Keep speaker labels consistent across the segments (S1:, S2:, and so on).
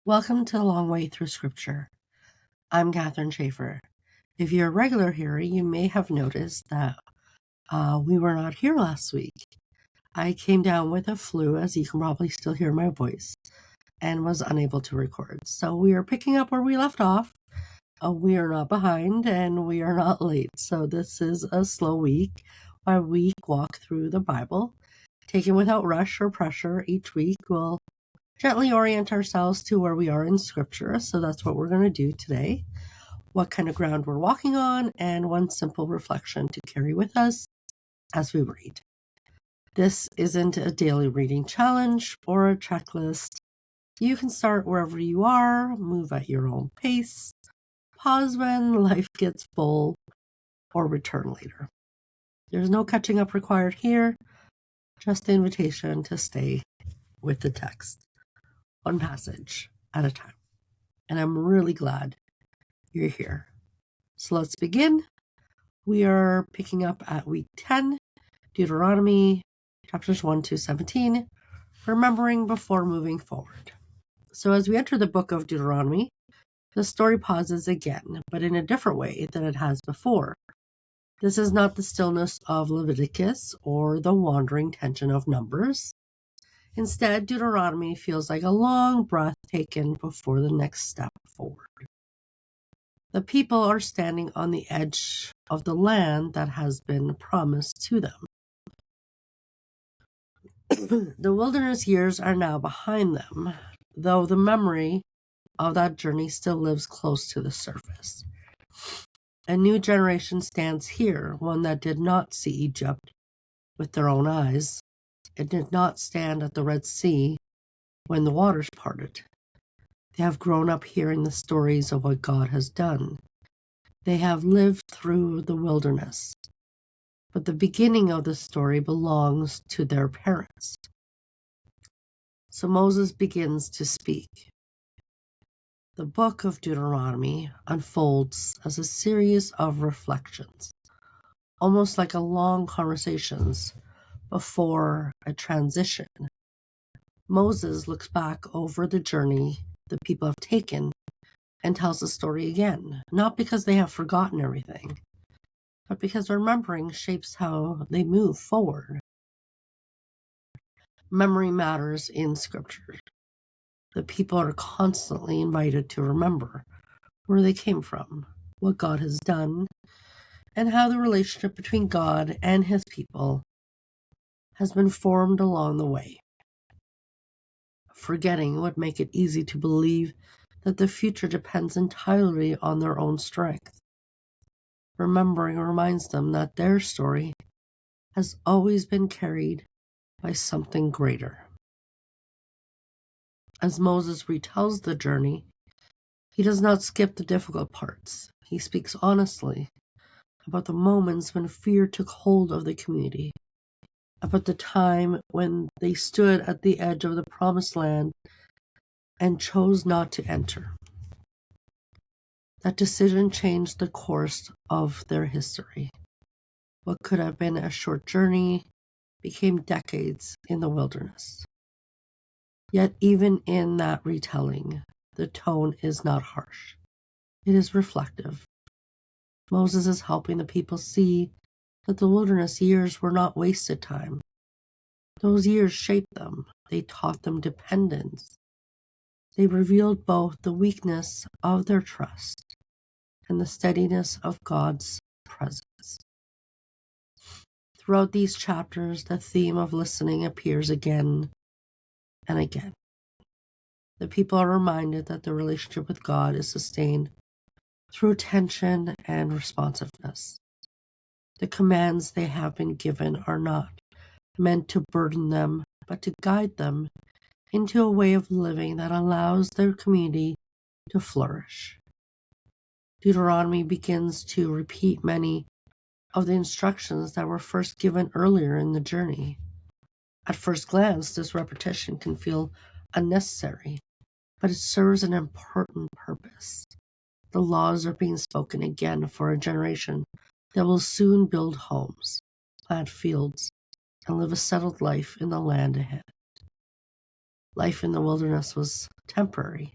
S1: Welcome to the Long Way Through Scripture. I'm Catherine Schaefer. If you're a regular here, you may have noticed that we were not here last week. I came down with a flu, as you can probably still hear my voice, and was unable to record. So we are picking up where we left off. We are not behind and we are not late. So this is a slow week, a week walk through the Bible, taken without rush or pressure. Each week we'll gently orient ourselves to where we are in Scripture. So that's what we're going to do today. What kind of ground we're walking on, and one simple reflection to carry with us as we read. This isn't a daily reading challenge or a checklist. You can start wherever you are, move at your own pace, pause when life gets full, or return later. There's no catching up required here, just the invitation to stay with the text, one passage at a time. And I'm really glad you're here. So let's begin. We are picking up at week 10, Deuteronomy, chapters 1 to 17, remembering before moving forward. So as we enter the book of Deuteronomy, the story pauses again, but in a different way than it has before. This is not the stillness of Leviticus or the wandering tension of Numbers. Instead, Deuteronomy feels like a long breath taken before the next step forward. The people are standing on the edge of the land that has been promised to them. The wilderness years are now behind them, though the memory of that journey still lives close to the surface. A new generation stands here, one that did not see Egypt with their own eyes. It did not stand at the Red Sea when the waters parted. They have grown up hearing the stories of what God has done. They have lived through the wilderness. But the beginning of the story belongs to their parents. So Moses begins to speak. The book of Deuteronomy unfolds as a series of reflections, almost like a long conversations before a transition. Moses looks back over the journey the people have taken and tells the story again, not because they have forgotten everything, but because remembering shapes how they move forward. Memory matters in Scripture. The people are constantly invited to remember where they came from, what God has done, and how the relationship between God and His people has been formed along the way. Forgetting would make it easy to believe that the future depends entirely on their own strength. Remembering reminds them that their story has always been carried by something greater. As Moses retells the journey, he does not skip the difficult parts. He speaks honestly about the moments when fear took hold of the community, about the time when they stood at the edge of the promised land and chose not to enter. That decision changed the course of their history. What could have been a short journey became decades in the wilderness. Yet even in that retelling, the tone is not harsh. It is reflective. Moses is helping the people see that the wilderness years were not wasted time. Those years shaped them. They taught them dependence. They revealed both the weakness of their trust and the steadiness of God's presence. Throughout these chapters, the theme of listening appears again and again. The people are reminded that the relationship with God is sustained through attention and responsiveness. The commands they have been given are not meant to burden them, but to guide them into a way of living that allows their community to flourish. Deuteronomy begins to repeat many of the instructions that were first given earlier in the journey. At first glance, this repetition can feel unnecessary, but it serves an important purpose. The laws are being spoken again for a generation that will soon build homes, plant fields, and live a settled life in the land ahead. Life in the wilderness was temporary,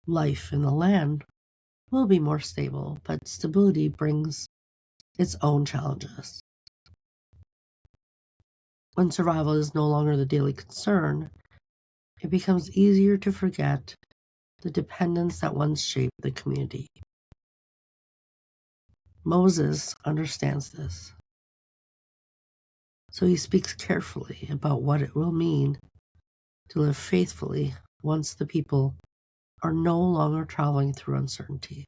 S1: Life in the land will be more stable, but stability brings its own challenges. When survival is no longer the daily concern, it becomes easier to forget the dependence that once shaped the community. Moses understands this, so he speaks carefully about what it will mean to live faithfully once the people are no longer traveling through uncertainty.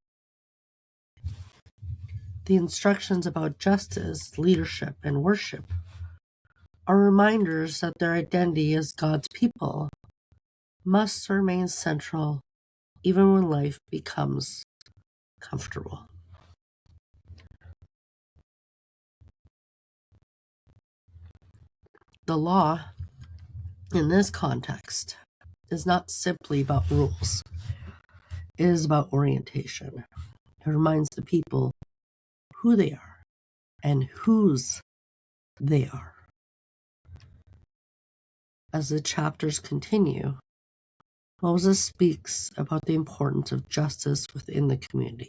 S1: The instructions about justice, leadership, and worship are reminders that their identity as God's people must remain central even when life becomes comfortable. The law, in this context, is not simply about rules. It is about orientation. It reminds the people who they are and whose they are. As the chapters continue, Moses speaks about the importance of justice within the community.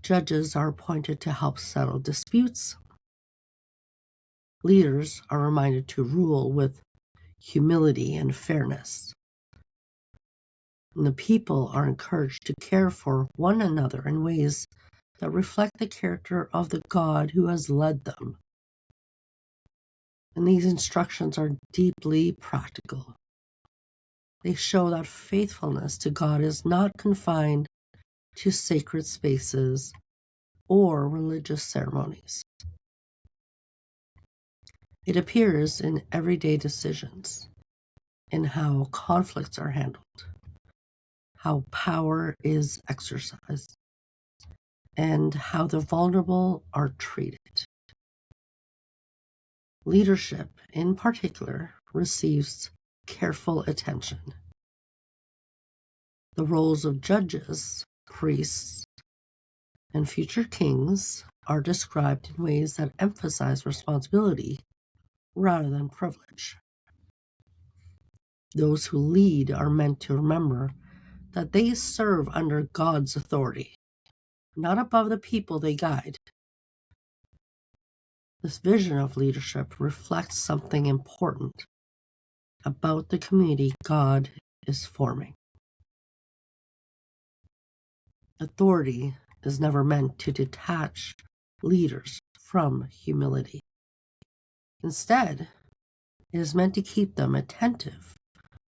S1: Judges are appointed to help settle disputes. Leaders are reminded to rule with humility and fairness. And the people are encouraged to care for one another in ways that reflect the character of the God who has led them. And these instructions are deeply practical. They show that faithfulness to God is not confined to sacred spaces or religious ceremonies. It appears in everyday decisions, in how conflicts are handled, how power is exercised, and how the vulnerable are treated. Leadership, in particular, receives careful attention. The roles of judges, priests, and future kings are described in ways that emphasize responsibility rather than privilege. Those who lead are meant to remember that they serve under God's authority, not above the people they guide. This vision of leadership reflects something important about the community God is forming. Authority is never meant to detach leaders from humility. Instead, it is meant to keep them attentive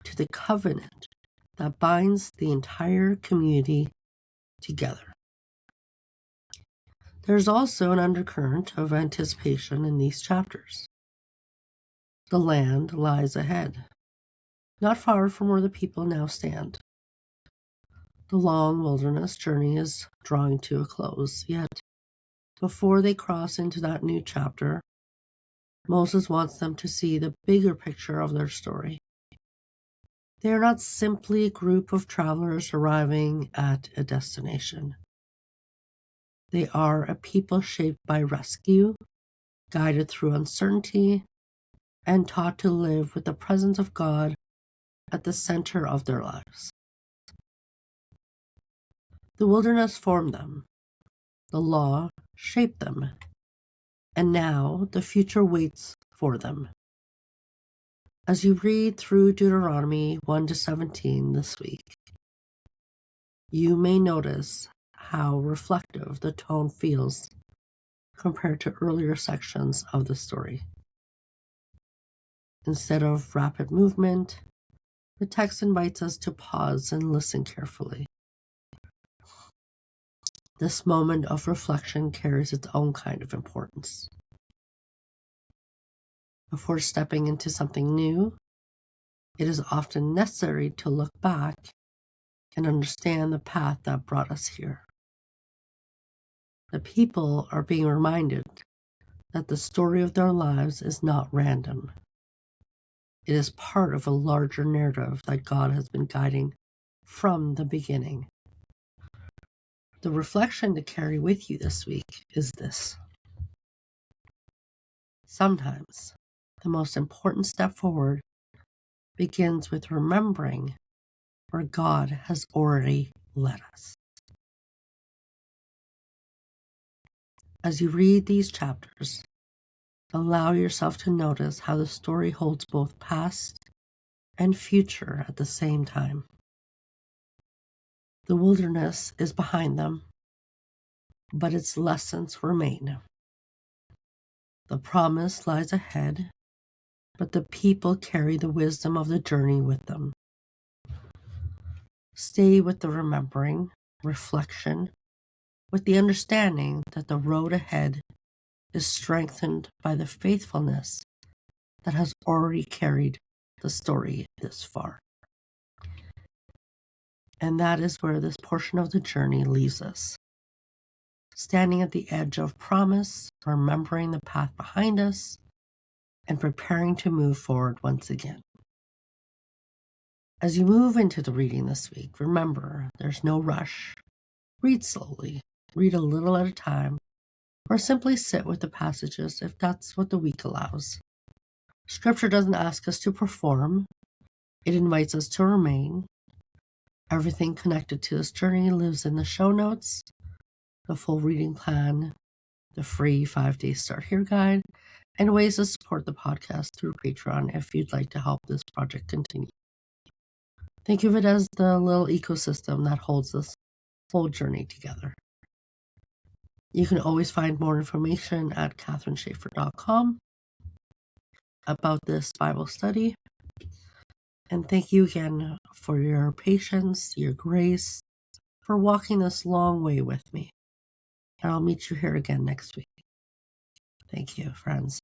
S1: to the covenant that binds the entire community together. There's also an undercurrent of anticipation in these chapters. The land lies ahead, not far from where the people now stand. The long wilderness journey is drawing to a close, yet before they cross into that new chapter, Moses wants them to see the bigger picture of their story. They are not simply a group of travelers arriving at a destination. They are a people shaped by rescue, guided through uncertainty, and taught to live with the presence of God at the center of their lives. The wilderness formed them, the law shaped them, and now the future waits for them. As you read through Deuteronomy 1 to 17 this week, you may notice how reflective the tone feels compared to earlier sections of the story. Instead of rapid movement, the text invites us to pause and listen carefully. This moment of reflection carries its own kind of importance. Before stepping into something new, it is often necessary to look back and understand the path that brought us here. The people are being reminded that the story of their lives is not random. It is part of a larger narrative that God has been guiding from the beginning. The reflection to carry with you this week is this. Sometimes the most important step forward begins with remembering where God has already led us. As you read these chapters, allow yourself to notice how the story holds both past and future at the same time. The wilderness is behind them, but its lessons remain. The promise lies ahead, but the people carry the wisdom of the journey with them. Stay with the remembering, reflection, with the understanding that the road ahead is strengthened by the faithfulness that has already carried the story this far. And that is where this portion of the journey leaves us. Standing at the edge of promise, remembering the path behind us, and preparing to move forward once again. As you move into the reading this week, remember there's no rush. Read slowly, read a little at a time, or simply sit with the passages if that's what the week allows. Scripture doesn't ask us to perform, it invites us to remain. Everything connected to this journey lives in the show notes, the full reading plan, the free 5-day Start Here guide, and ways to support the podcast through Patreon if you'd like to help this project continue. Think of it as the little ecosystem that holds this whole journey together. You can always find more information at catherineschaefer.com about this Bible study. And thank you again for your patience, your grace, for walking this long way with me. And I'll meet you here again next week. Thank you, friends.